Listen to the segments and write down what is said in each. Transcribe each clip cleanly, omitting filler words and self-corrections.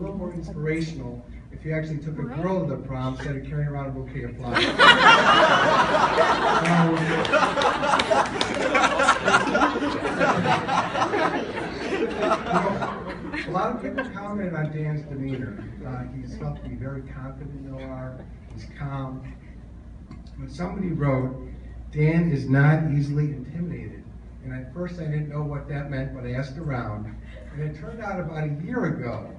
little more inspirational if you actually took a girl to the prom instead of carrying around a bouquet of flowers. A lot of people commented on Dan's demeanor. He's felt to be very confident in OR. He's calm. When somebody wrote, Dan is not easily intimidated. And at first I didn't know what that meant, but I asked around. And it turned out about a year ago,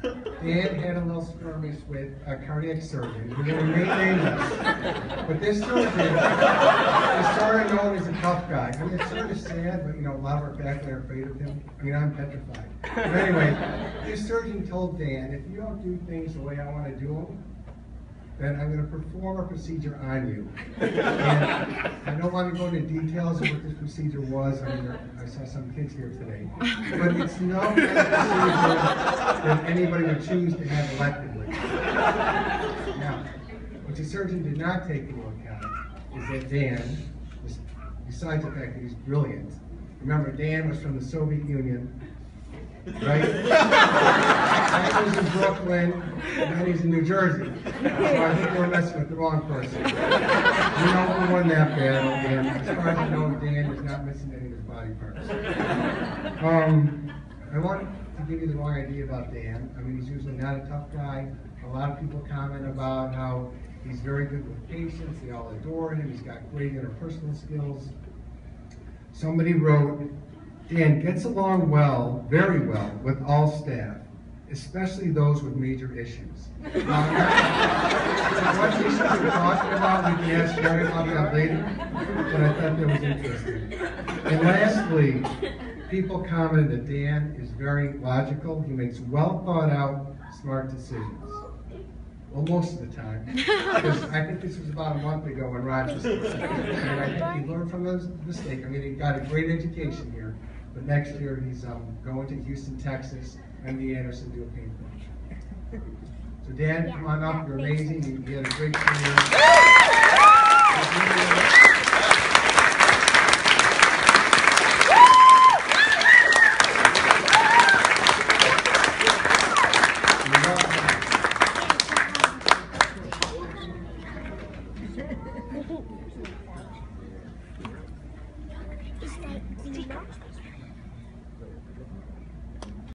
Dan had a little skirmish with a cardiac surgeon. We're going to rename this. But this surgeon is sort of known as a tough guy. I mean, it's sort of sad, but you know, a lot of our faculty are afraid of him. I mean, I'm petrified. But anyway, this surgeon told Dan, if you don't do things the way I want to do them, then I'm going to perform a procedure on you. And I don't want to go into details of what this procedure was. I mean, I saw some kids here today. But it's no kind of procedure that anybody would choose to have electively. Now, what the surgeon did not take into account is that Dan, besides the fact that he's brilliant, remember Dan was from the Soviet Union, right? I was in Brooklyn, and then he's in New Jersey. So I think we're messing with the wrong person. We know who won that battle, and as far as I know, Dan is not missing any of his body parts. I want to give you the wrong idea about Dan. I mean, he's usually not a tough guy. A lot of people comment about how he's very good with patients. They all adore him. He's got great interpersonal skills. Somebody wrote, Dan gets along well, very well, with all staff, especially those with major issues. What issues we're talking about, we can ask Gary about that later, but I thought that was interesting. And lastly, people commented that Dan is very logical. He makes well thought out, smart decisions. Well, most of the time. Because I think this was about a month ago when Rochester was sick. And I think he learned from his mistake. I mean, he got a great education here. But next year he's going to Houston, Texas, and the Anderson Dual Paint. So Dan, come on up. You're amazing. You had a great career.